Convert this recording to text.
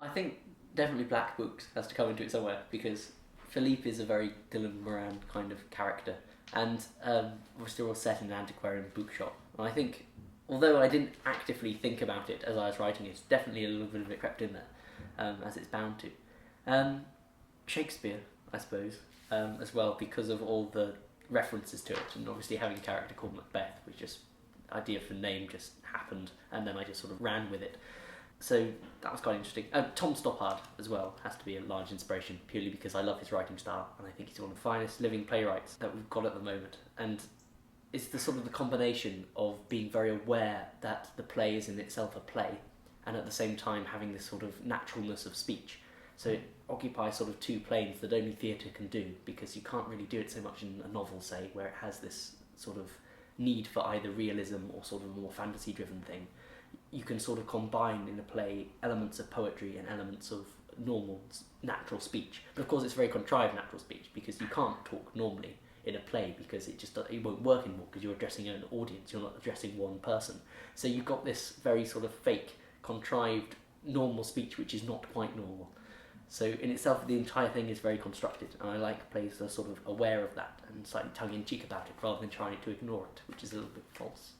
I think definitely Black Books has to come into it somewhere because Philippe is a very Dylan Moran kind of character, and we're still all set in an antiquarian bookshop. And I think, although I didn't actively think about it as I was writing it, definitely a little bit of it crept in there, as it's bound to. Shakespeare, I suppose, as well, because of all the references to it, and obviously having a character called Macbeth, which just idea for name just happened, and then I just sort of ran with it. So that was quite interesting. Tom Stoppard as well has to be a large inspiration, purely because I love his writing style, and I think he's one of the finest living playwrights that we've got at the moment. And it's the sort of the combination of being very aware that the play is in itself a play, and at the same time having this sort of naturalness of speech. So it occupies sort of two planes that only theatre can do, because you can't really do it so much in a novel, say, where it has this sort of need for either realism or sort of a more fantasy-driven thing. You can sort of combine in a play elements of poetry and elements of normal, natural speech. But of course it's very contrived natural speech, because you can't talk normally in a play, because it won't work anymore, because you're addressing an audience, you're not addressing one person. So you've got this very sort of fake, contrived, normal speech which is not quite normal. So in itself, the entire thing is very constructed, and I like plays that are sort of aware of that and slightly tongue-in-cheek about it, rather than trying to ignore it, which is a little bit false.